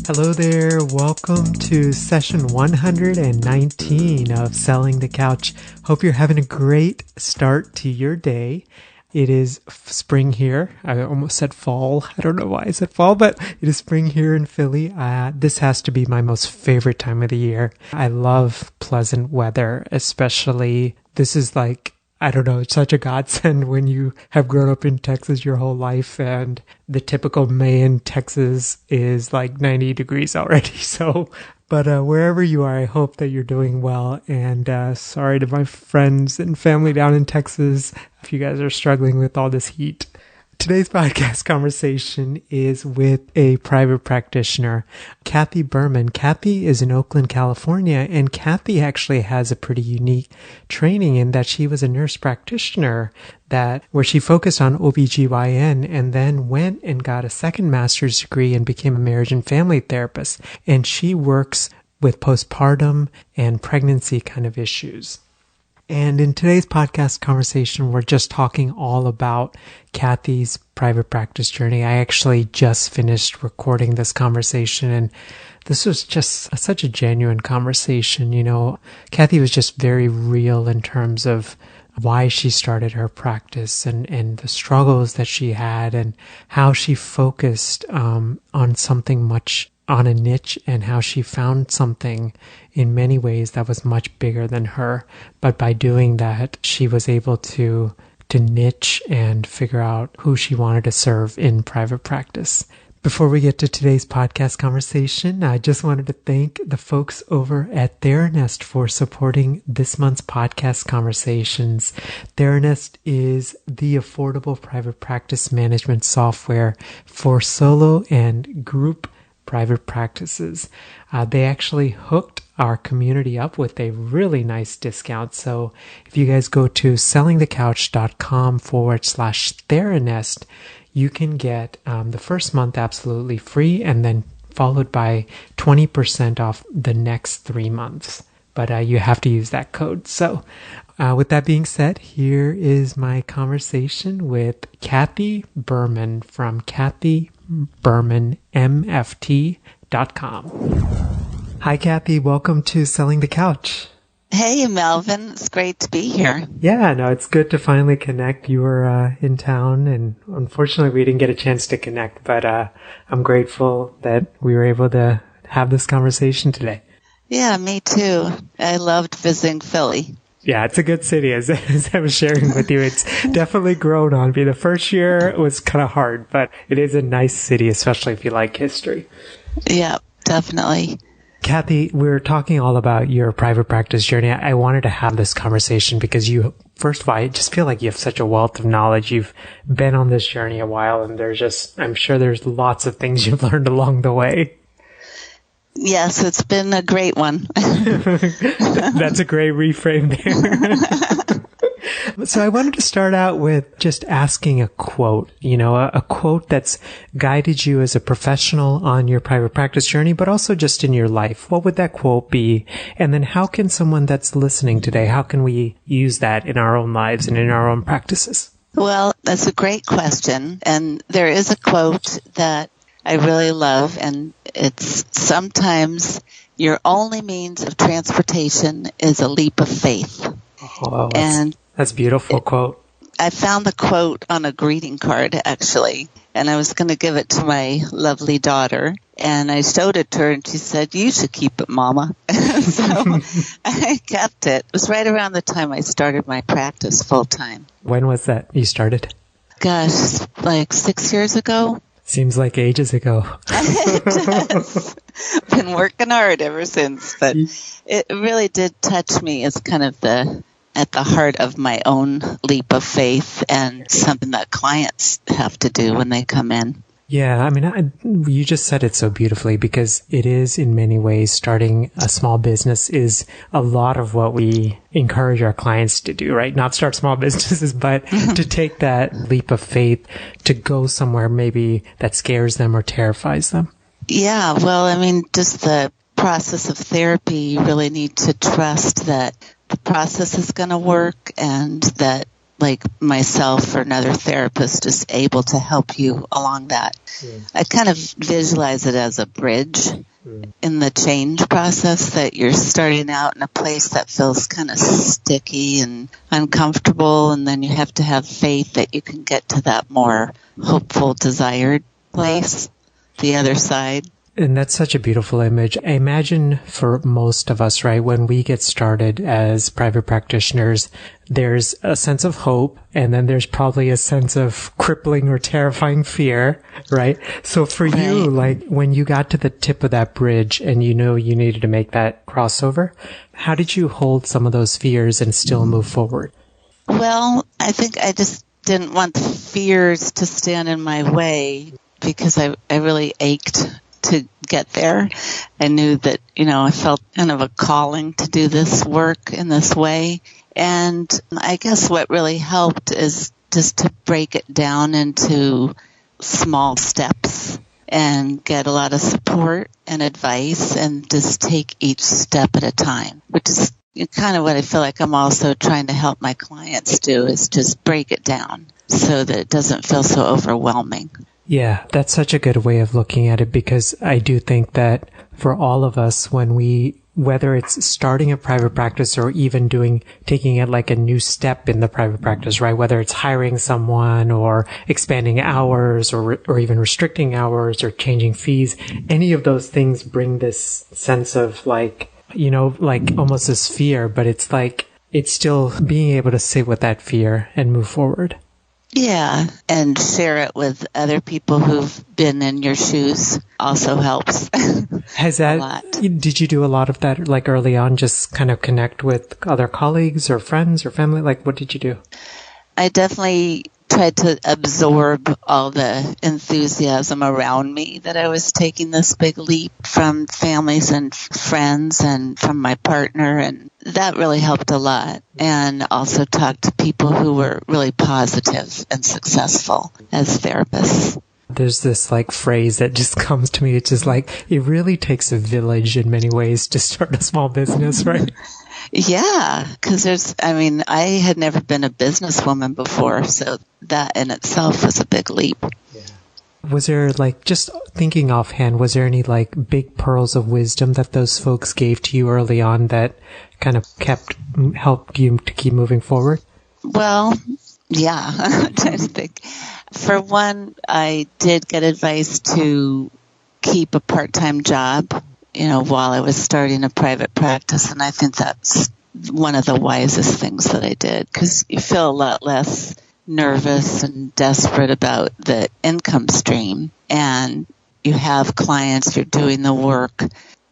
Hello there. Welcome to session 119 of Selling the Couch. Hope you're having a great start to your day. It is spring here. I almost said fall. I don't know why I said fall, but it is spring here in Philly. This has to be my most favorite time of the year. I love pleasant weather, especially this is like, I don't know, it's such a godsend when you have grown up in Texas your whole life and the typical May in Texas is like 90 degrees already. But wherever you are, I hope that you're doing well. And sorry to my friends and family down in Texas if you guys are struggling with all this heat. Today's podcast conversation is with a private practitioner, Cathy Berman. Cathy is in Oakland, California, and Cathy actually has a pretty unique training in that she was a nurse practitioner where she focused on ob-gyn and then went and got a second master's degree and became a marriage and family therapist. And she works with postpartum and pregnancy kind of issues. And in today's podcast conversation, we're just talking all about Cathy's private practice journey. I actually just finished recording this conversation, and this was just such a genuine conversation. You know, Cathy was just very real in terms of why she started her practice and the struggles that she had and how she focused on something much on a niche and how she found something in many ways that was much bigger than her. But by doing that, she was able to niche and figure out who she wanted to serve in private practice. Before we get to today's podcast conversation, I just wanted to thank the folks over at TheraNest for supporting this month's podcast conversations. TheraNest is the affordable private practice management software for solo and group private practices. They actually hooked our community up with a really nice discount. So if you guys go to sellingthecouch.com/TheraNest, you can get the first month absolutely free and then followed by 20% off the next 3 months. But you have to use that code. So with that being said, here is my conversation with Cathy Berman from cathybermanmft.com. Hi, Cathy. Welcome to Selling the Couch. Hey, Melvin. It's great to be here. Yeah, no, it's good to finally connect. You were in town, and unfortunately, we didn't get a chance to connect, but I'm grateful that we were able to have this conversation today. Yeah, me too. I loved visiting Philly. Yeah, it's a good city, as I was sharing with you. It's definitely grown on me. The first year was kind of hard, but it is a nice city, especially if you like history. Yeah, definitely. Cathy, we're talking all about your private practice journey. I wanted to have this conversation because first of all, I just feel like you have such a wealth of knowledge. You've been on this journey a while, and I'm sure there's lots of things you've learned along the way. Yes, it's been a great one. That's a great reframe there. So I wanted to start out with just asking a quote, a quote that's guided you as a professional on your private practice journey, but also just in your life. What would that quote be? And then how can someone that's listening today, how can we use that in our own lives and in our own practices? Well, that's a great question. And there is a quote that I really love, and it's sometimes your only means of transportation is a leap of faith. Oh, that's a beautiful quote. I found the quote on a greeting card, actually, and I was going to give it to my lovely daughter, and I showed it to her, and she said, "You should keep it, Mama." So I kept it. It was right around the time I started my practice full-time. When was that you started? Gosh, like 6 years ago. Seems like ages ago. It does. Been working hard ever since, but it really did touch me as kind of at the heart of my own leap of faith and something that clients have to do when they come in. Yeah, I mean, you just said it so beautifully because it is in many ways starting a small business is a lot of what we encourage our clients to do, right? Not start small businesses, but to take that leap of faith to go somewhere maybe that scares them or terrifies them. Yeah, well, I mean, just the process of therapy, you really need to trust that the process is going to work and that like myself or another therapist is able to help you along that. I kind of visualize it as a bridge in the change process, that you're starting out in a place that feels kind of sticky and uncomfortable, and then you have to have faith that you can get to that more hopeful, desired place, the other side. And that's such a beautiful image. I imagine for most of us, right, when we get started as private practitioners, there's a sense of hope, and then there's probably a sense of crippling or terrifying fear, right? So for you, like when you got to the tip of that bridge and you know you needed to make that crossover, how did you hold some of those fears and still move forward? Well, I think I just didn't want the fears to stand in my way, because I really ached to get there. I knew that, I felt kind of a calling to do this work in this way. And I guess what really helped is just to break it down into small steps and get a lot of support and advice, and just take each step at a time, which is kind of what I feel like I'm also trying to help my clients do, is just break it down so that it doesn't feel so overwhelming. Yeah, that's such a good way of looking at it, because I do think that for all of us, whether it's starting a private practice or even taking it like a new step in the private practice, right? Whether it's hiring someone or expanding hours or even restricting hours or changing fees, any of those things bring this sense of like almost this fear, but it's like, it's still being able to sit with that fear and move forward. Yeah, and share it with other people who've been in your shoes also helps. Has that, did you do a lot of that like early on, just kind of connect with other colleagues or friends or family? Like, what did you do? I definitely tried to absorb all the enthusiasm around me that I was taking this big leap from families and friends and from my partner, and that really helped a lot. And also talked to people who were really positive and successful as therapists. There's this like phrase that just comes to me. It's just like, it really takes a village in many ways to start a small business, right? Yeah, because I had never been a businesswoman before, so that in itself was a big leap. Yeah. Was there, like, just thinking offhand, was there any like big pearls of wisdom that those folks gave to you early on that kind of helped you to keep moving forward? Well, yeah, I'm trying to think. For one, I did get advice to keep a part-time job, while I was starting a private practice. And I think that's one of the wisest things that I did, because you feel a lot less nervous and desperate about the income stream. And you have clients, you're doing the work,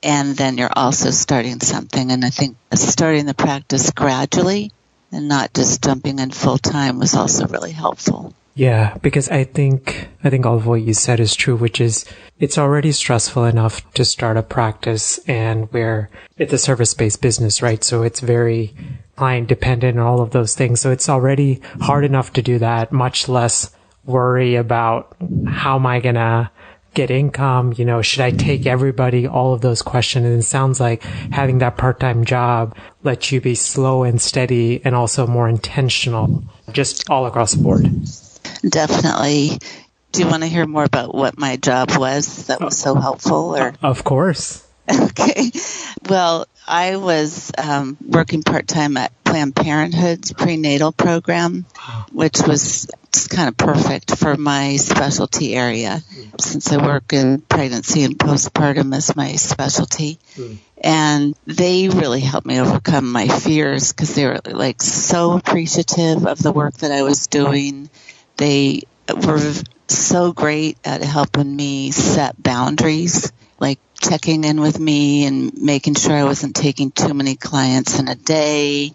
and then you're also starting something. And I think starting the practice gradually and not just jumping in full time was also really helpful. Yeah, because I think all of what you said is true, which is it's already stressful enough to start a practice, and where it's a service-based business, right? So it's very client dependent and all of those things. So it's already hard enough to do that, much less worry about how am I going to get income? Should I take everybody? All of those questions. And it sounds like having that part-time job lets you be slow and steady and also more intentional, just all across the board. Definitely. Do you want to hear more about what my job was that was so helpful? Or? Of course. Okay. Well, I was working part-time at Planned Parenthood's prenatal program, which was just kind of perfect for my specialty area, since I work in pregnancy and postpartum as my specialty. And they really helped me overcome my fears, because they were like so appreciative of the work that I was doing. They were so great at helping me set boundaries, like checking in with me and making sure I wasn't taking too many clients in a day,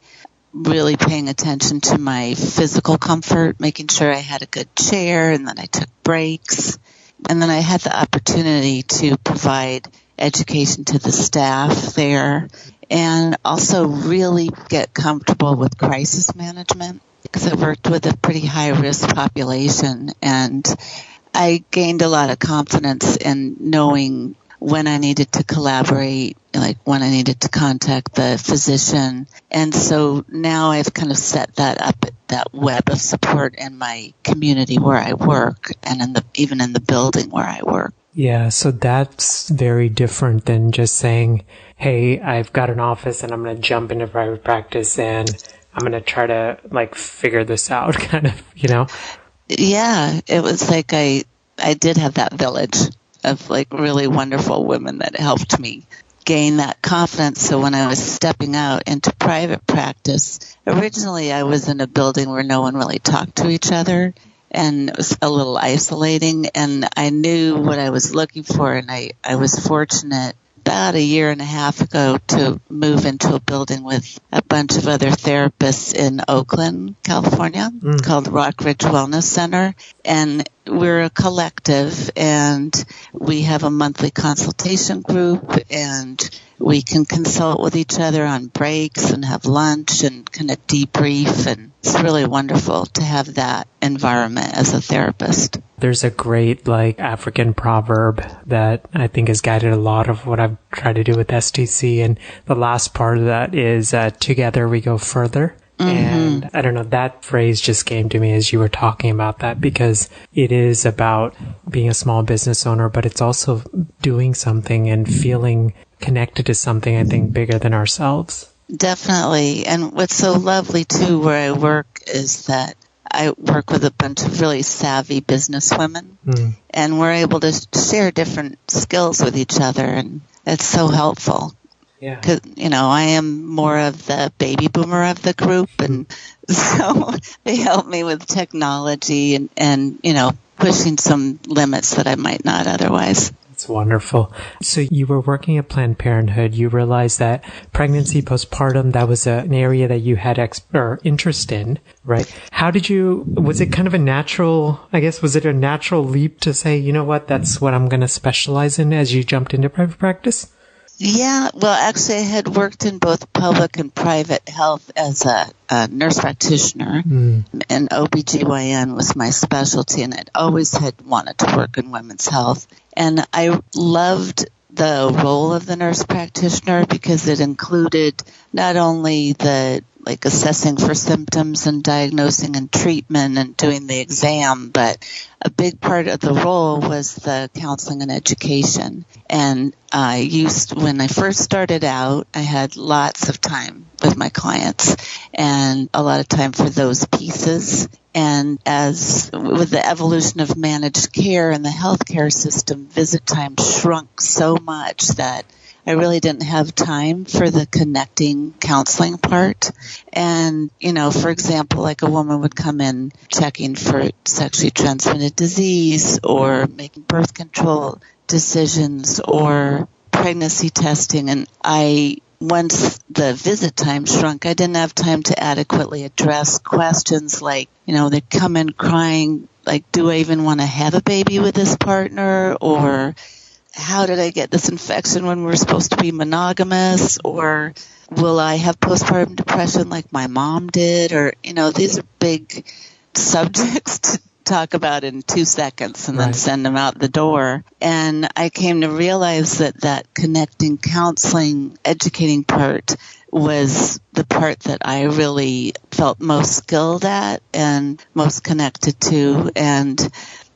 really paying attention to my physical comfort, making sure I had a good chair, and then I took breaks. And then I had the opportunity to provide education to the staff there, and also really get comfortable with crisis management, because I worked with a pretty high-risk population, and I gained a lot of confidence in knowing when I needed to collaborate, like when I needed to contact the physician. And so now I've kind of set that up, that web of support in my community where I work and even in the building where I work. Yeah, so that's very different than just saying, hey, I've got an office and I'm going to jump into private practice and I'm going to try to like figure this out kind of, you know? Yeah, it was like I did have that village of like really wonderful women that helped me gain that confidence. So when I was stepping out into private practice, originally I was in a building where no one really talked to each other. And it was a little isolating, and I knew what I was looking for, and I was fortunate about a year and a half ago to move into a building with a bunch of other therapists in Oakland, California, called Rock Ridge Wellness Center. And we're a collective, and we have a monthly consultation group, and we can consult with each other on breaks and have lunch and kind of debrief. And it's really wonderful to have that environment as a therapist. There's a great like African proverb that I think has guided a lot of what I've tried to do with STC. And the last part of that is together we go further. And I don't know, that phrase just came to me as you were talking about that, because it is about being a small business owner, but it's also doing something and feeling connected to something, I think, bigger than ourselves. Definitely. And what's so lovely, too, where I work is that I work with a bunch of really savvy business women, and we're able to share different skills with each other, and it's so helpful. Yeah. Because, I am more of the baby boomer of the group, and so they help me with technology and pushing some limits that I might not otherwise. It's wonderful. So you were working at Planned Parenthood. You realized that pregnancy, postpartum, that was an area that you had interest in, right? Was it kind of a natural leap to say, you know what, that's what I'm going to specialize in as you jumped into private practice? Yeah, well, actually, I had worked in both public and private health as a nurse practitioner, and OB-GYN was my specialty, and I'd always had wanted to work in women's health. And I loved the role of the nurse practitioner because it included not only the assessing for symptoms and diagnosing and treatment and doing the exam, but a big part of the role was the counseling and education. And when I first started out, I had lots of time with my clients and a lot of time for those pieces. And as with the evolution of managed care and the healthcare system, visit time shrunk so much that I really didn't have time for the connecting counseling part. And, for example, like a woman would come in checking for sexually transmitted disease or making birth control decisions or pregnancy testing. And once the visit time shrunk, I didn't have time to adequately address questions like, they come in crying, like, do I even want to have a baby with this partner? Or how did I get this infection when we're supposed to be monogamous? Or will I have postpartum depression like my mom did? Or, these are big subjects to talk about in 2 seconds and then send them out the door. And I came to realize that connecting counseling, educating part was the part that I really felt most skilled at and most connected to. And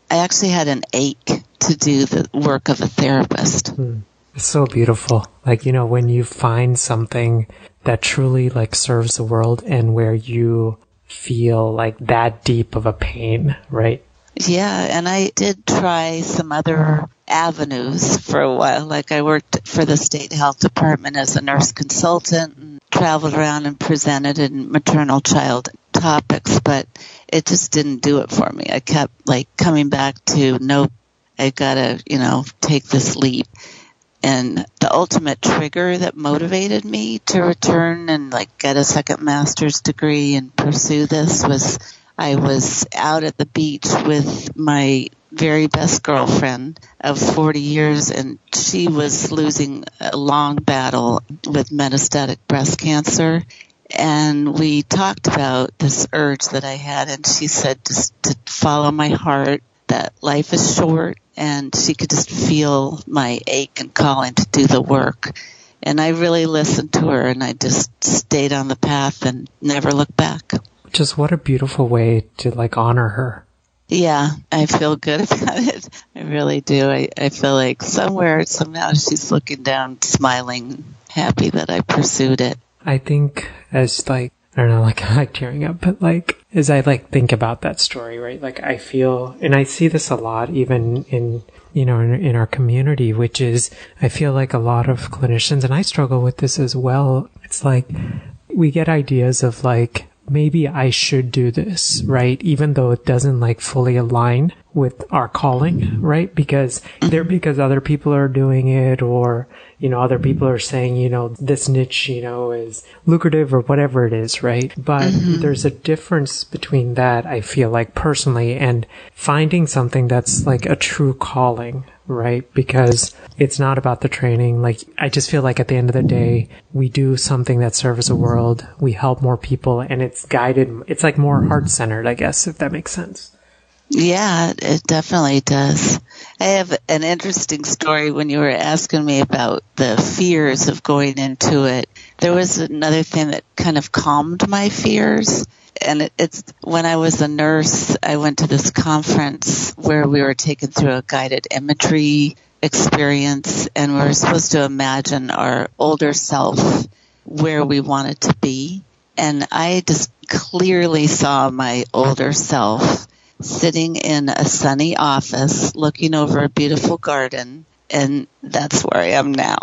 I actually had an ache to do the work of a therapist. It's so beautiful. When you find something that truly serves the world and where you feel that deep of a pain, right? Yeah, and I did try some other avenues for a while. I worked for the state health department as a nurse consultant and traveled around and presented in maternal child topics, but it just didn't do it for me. I kept coming back to, nope, I gotta, take this leap. And the ultimate trigger that motivated me to return and get a second master's degree and pursue this was I was out at the beach with my very best girlfriend of 40 years, and she was losing a long battle with metastatic breast cancer. And we talked about this urge that I had, and she said just to follow my heart. that life is short, and she could just feel my ache and calling to do the work. And I really listened to her, and I just stayed on the path and never looked back. Just what a beautiful way to honor her. Yeah, I feel good about it. I really do. I feel like somehow she's looking down, smiling, happy that I pursued it. I think as I don't know, I like tearing up, but as I think about that story, right? I feel, and I see this a lot even in our community, which is, I feel like a lot of clinicians, and I struggle with this as well. It's we get ideas of maybe I should do this, right? Even though it doesn't fully align with our calling, right? Because other people are doing it, or, other people are saying, this niche, is lucrative or whatever it is, right? But there's a difference between that, I feel personally, and finding something that's a true calling, right? Because it's not about the training. I just feel at the end of the day, we do something that serves the world. We help more people, and it's guided. It's more heart-centered, I guess, if that makes sense. Yeah, it definitely does. I have an interesting story. When you were asking me about the fears of going into it, there was another thing that kind of calmed my fears. And it's when I was a nurse, I went to this conference where we were taken through a guided imagery experience, and we were supposed to imagine our older self where we wanted to be. And I just clearly saw my older self sitting in a sunny office looking over a beautiful garden, and that's where I am now.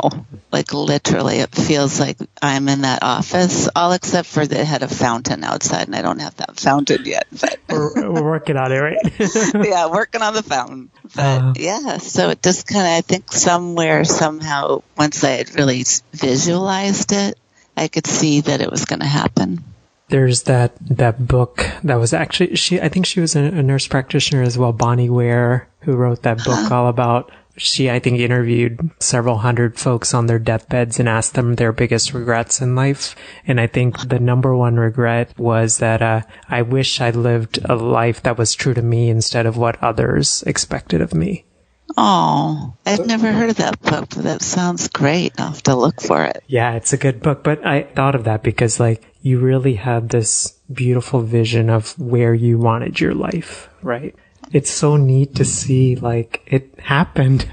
Literally, it feels like I'm in that office, all except for they had a fountain outside, and I don't have that fountain yet. But we're working on it, right? Yeah, working on the fountain. But yeah, so it just kind of, I think somehow, once I had really visualized it, I could see that it was going to happen. There's that book that was actually, I think she was a nurse practitioner as well, Bonnie Ware, who wrote that book all about, I think, interviewed several hundred folks on their deathbeds and asked them their biggest regrets in life. And I think the number one regret was that I wish I lived a life that was true to me instead of what others expected of me. Oh, I've never heard of that book, but that sounds great. I'll have to look for it. Yeah, it's a good book. But I thought of that because you really had this beautiful vision of where you wanted your life, right? It's so neat to see it happened,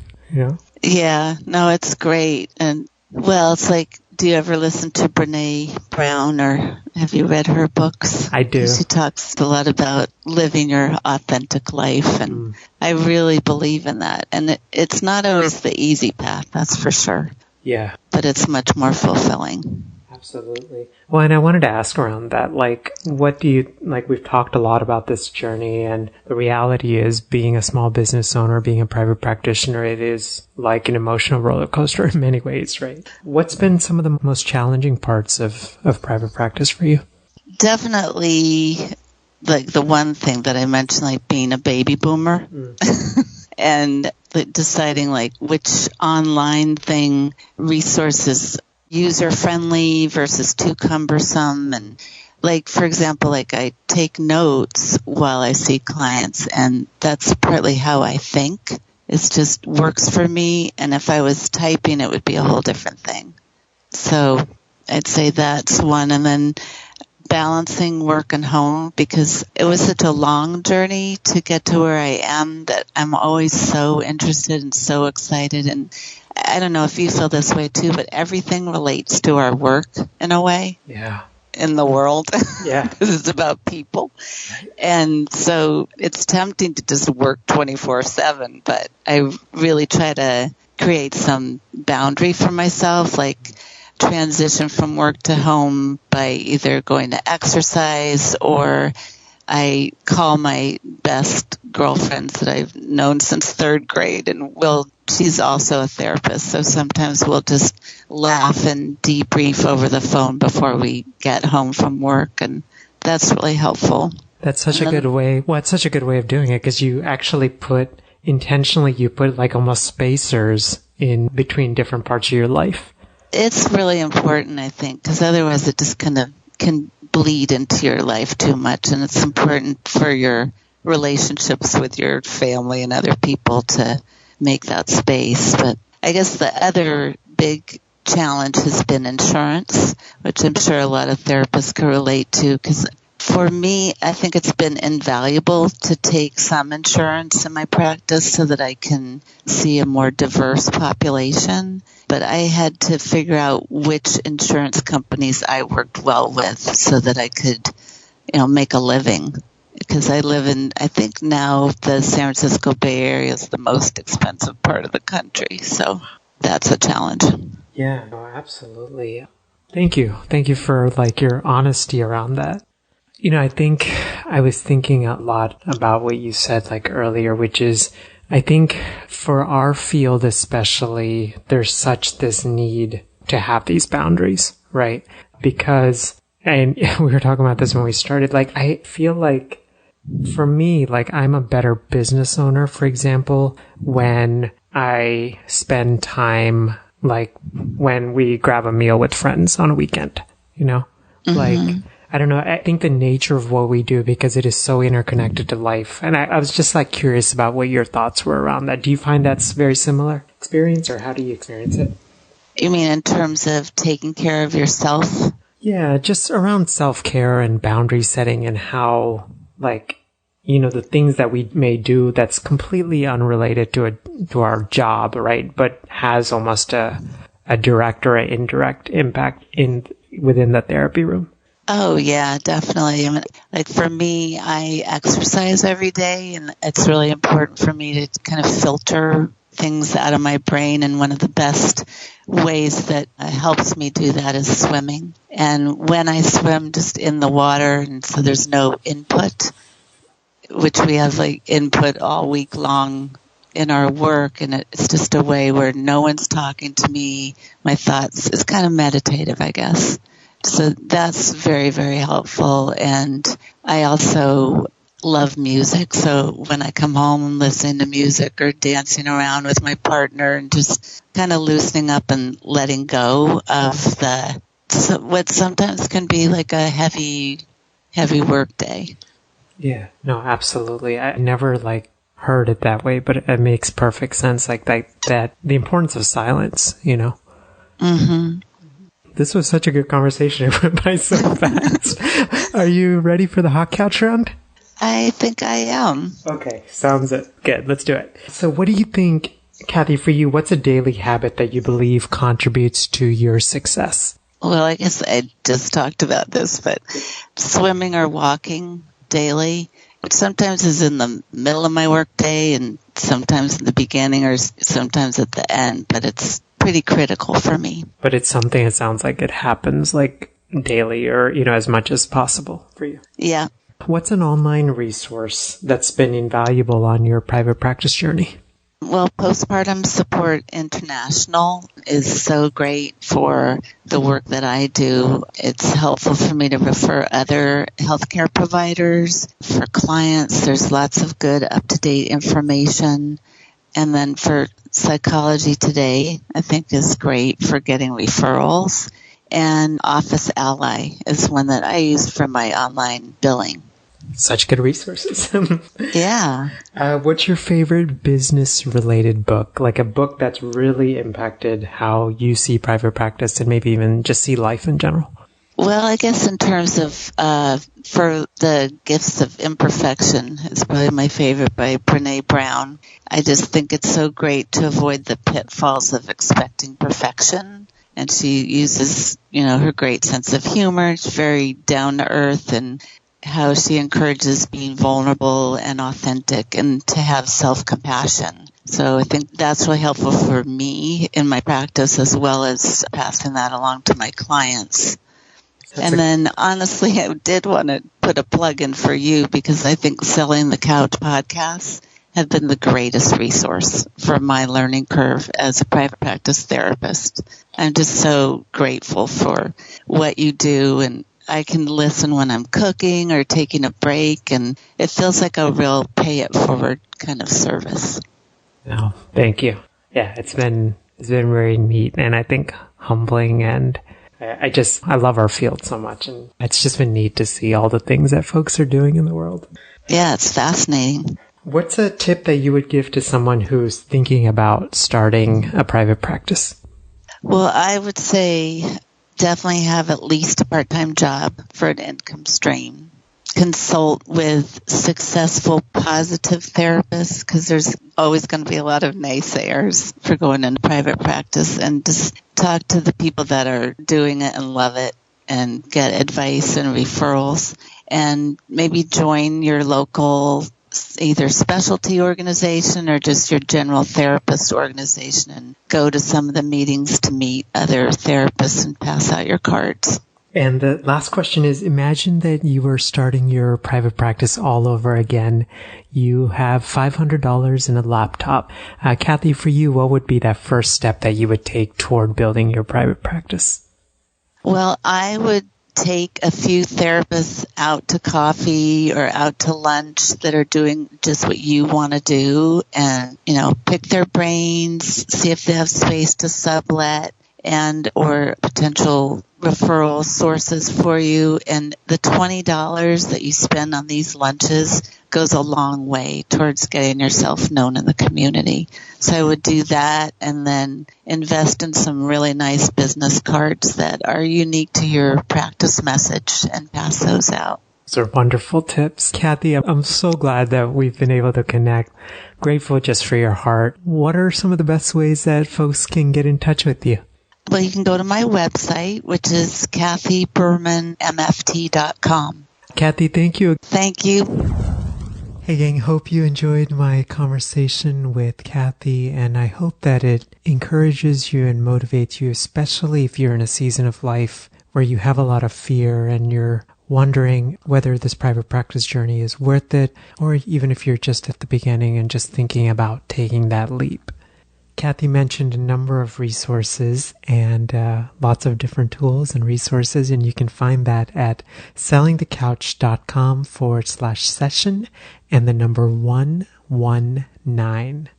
Yeah, no, it's great. And well, it's do you ever listen to Brené Brown, or have you read her books? I do. She talks a lot about living your authentic life, and I really believe in that. And it's not always the easy path, that's for sure. Yeah. But it's much more fulfilling. Absolutely. Well, and I wanted to ask around that, what do you, we've talked a lot about this journey, and the reality is being a small business owner, being a private practitioner, it is like an emotional roller coaster in many ways, right? What's been some of the most challenging parts of private practice for you? Definitely, the one thing that I mentioned, being a baby boomer. And deciding which online resources user-friendly versus too cumbersome. And for example, I take notes while I see clients, and that's partly how I think. It just works for me, and if I was typing, it would be a whole different thing. So I'd say that's one. And then balancing work and home, because it was such a long journey to get to where I am that I'm always so interested and so excited. And I don't know if you feel this way too, but everything relates to our work in a way. Yeah. In the world. Yeah. Because it's about people. And so it's tempting to just work 24/7, but I really try to create some boundary for myself, transition from work to home by either going to exercise, or I call my best girlfriends that I've known since third grade, and she's also a therapist, so sometimes we'll just laugh and debrief over the phone before we get home from work, and that's really helpful. That's such a good way. Well, it's such a good way of doing it, because you actually intentionally put almost spacers in between different parts of your life. It's really important, I think, because otherwise it just kind of can bleed into your life too much, and it's important for your relationships with your family and other people to make that space. But I guess the other big challenge has been insurance, which I'm sure a lot of therapists can relate to, because for me, I think it's been invaluable to take some insurance in my practice so that I can see a more diverse population. But I had to figure out which insurance companies I worked well with so that I could, make a living. Because I live in, I think now the San Francisco Bay Area is the most expensive part of the country. So that's a challenge. Yeah, no, absolutely. Thank you. Thank you for your honesty around that. I think I was thinking a lot about what you said earlier, which is I think for our field especially, there's such this need to have these boundaries, right? Because, and we were talking about this when we started, I feel for me, I'm a better business owner, for example, when I spend time, when we grab a meal with friends on a weekend, Mm-hmm. I don't know. I think the nature of what we do, because it is so interconnected to life. And I was just curious about what your thoughts were around that. Do you find that's very similar experience, or how do you experience it? You mean in terms of taking care of yourself? Yeah, just around self-care and boundary setting, and how, the things that we may do that's completely unrelated to our job, right? But has almost a direct or an indirect impact within the therapy room. Oh, yeah, definitely. I mean, for me, I exercise every day, and it's really important for me to kind of filter things out of my brain. And one of the best ways that helps me do that is swimming. And when I swim just in the water, and so there's no input, which we have input all week long in our work, and it's just a way where no one's talking to me, my thoughts. It's kind of meditative, I guess. So that's very, very helpful. And I also love music. So when I come home, I'm listening to music or dancing around with my partner and just kind of loosening up and letting go of what sometimes can be a heavy work day. Yeah, no, absolutely. I never heard it that way, but it makes perfect sense. That the importance of silence, Mm-hmm. This was such a good conversation. It went by so fast. Are you ready for the hot couch round? I think I am. Okay, sounds good. Let's do it. So what do you think, Cathy, for you, what's a daily habit that you believe contributes to your success? Well, I guess I just talked about this, but swimming or walking daily, which sometimes is in the middle of my work day and sometimes in the beginning or sometimes at the end, but it's pretty critical for me. But it's something, it sounds like it happens daily or, as much as possible for you. Yeah. What's an online resource that's been invaluable on your private practice journey? Well, Postpartum Support International is so great for the work that I do. It's helpful for me to refer other healthcare providers. For clients, there's lots of good up-to-date information. And then for Psychology Today, I think is great for getting referrals. And Office Ally is one that I use for my online billing. Such good resources. Yeah. What's your favorite business-related book? A book that's really impacted how you see private practice and maybe even just see life in general? Well, I guess in terms of, for the Gifts of Imperfection is probably my favorite by Brené Brown. I just think it's so great to avoid the pitfalls of expecting perfection. And she uses, her great sense of humor. It's very down to earth, and how she encourages being vulnerable and authentic and to have self-compassion. So I think that's really helpful for me in my practice as well as passing that along to my clients. Then, honestly, I did want to put a plug in for you because I think Selling the Couch podcasts have been the greatest resource for my learning curve as a private practice therapist. I'm just so grateful for what you do, and I can listen when I'm cooking or taking a break, and it feels like a real pay-it-forward kind of service. Oh, thank you. Yeah, it's been very neat, and I think humbling, and I love our field so much, and it's just been neat to see all the things that folks are doing in the world. Yeah, it's fascinating. What's a tip that you would give to someone who's thinking about starting a private practice? Well, I would say definitely have at least a part-time job for an income stream. Consult with successful, positive therapists, because there's always going to be a lot of naysayers for going into private practice, and just talk to the people that are doing it and love it and get advice and referrals, and maybe join your local either specialty organization or just your general therapist organization and go to some of the meetings to meet other therapists and pass out your cards. And the last question is, imagine that you were starting your private practice all over again. You have $500 in a laptop. Cathy, for you, what would be that first step that you would take toward building your private practice? Well, I would take a few therapists out to coffee or out to lunch that are doing just what you want to do, and, pick their brains, see if they have space to sublet and or potential referral sources for you. And the $20 that you spend on these lunches goes a long way towards getting yourself known in the community. So I would do that, and then invest in some really nice business cards that are unique to your practice message and pass those out. Those are wonderful tips. Cathy, I'm so glad that we've been able to connect. Grateful just for your heart. What are some of the best ways that folks can get in touch with you? Well, you can go to my website, which is cathybermanmft.com. Cathy, thank you. Thank you. Hey gang, hope you enjoyed my conversation with Cathy, and I hope that it encourages you and motivates you, especially if you're in a season of life where you have a lot of fear and you're wondering whether this private practice journey is worth it, or even if you're just at the beginning and just thinking about taking that leap. Cathy mentioned a number of resources and lots of different tools and resources, and you can find that at sellingthecouch.com/session and the number 119.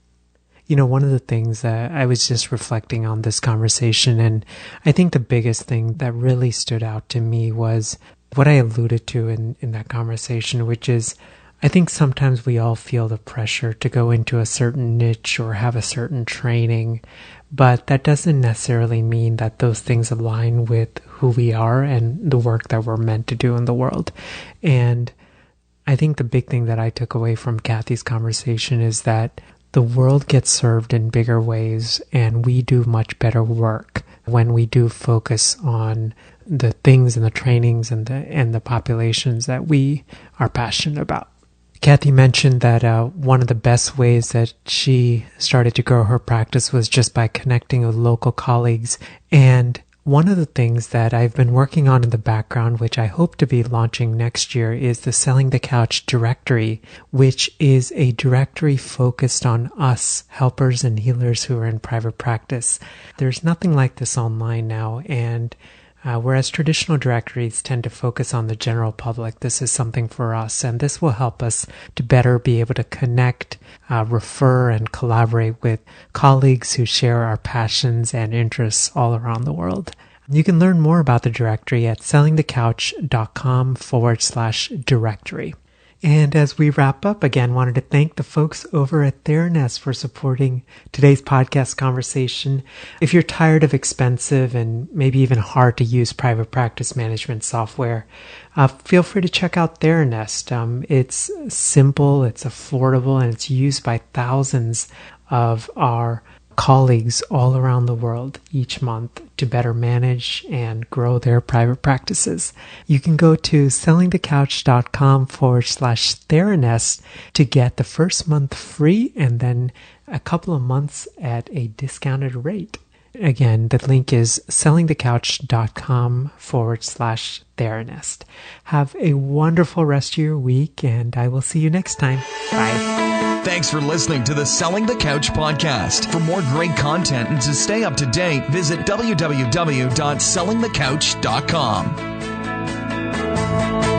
One of the things that I was just reflecting on this conversation, and I think the biggest thing that really stood out to me was what I alluded to in that conversation, which is I think sometimes we all feel the pressure to go into a certain niche or have a certain training, but that doesn't necessarily mean that those things align with who we are and the work that we're meant to do in the world. And I think the big thing that I took away from Cathy's conversation is that the world gets served in bigger ways, and we do much better work when we do focus on the things and the trainings and the populations that we are passionate about. Cathy mentioned that one of the best ways that she started to grow her practice was just by connecting with local colleagues. And one of the things that I've been working on in the background, which I hope to be launching next year, is the Selling the Couch directory, which is a directory focused on us, helpers and healers who are in private practice. There's nothing like this online now, and whereas traditional directories tend to focus on the general public, this is something for us, and this will help us to better be able to connect, refer, and collaborate with colleagues who share our passions and interests all around the world. You can learn more about the directory at sellingthecouch.com/directory. And as we wrap up, again, wanted to thank the folks over at TheraNest for supporting today's podcast conversation. If you're tired of expensive and maybe even hard to use private practice management software, feel free to check out TheraNest. It's simple, it's affordable, and it's used by thousands of our colleagues all around the world each month to better manage and grow their private practices. You can go to sellingthecouch.com/TheraNest to get the first month free and then a couple of months at a discounted rate. Again, the link is sellingthecouch.com/TheraNest. Have a wonderful rest of your week, and I will see you next time. Bye. Thanks for listening to the Selling the Couch podcast. For more great content and to stay up to date, visit www.sellingthecouch.com.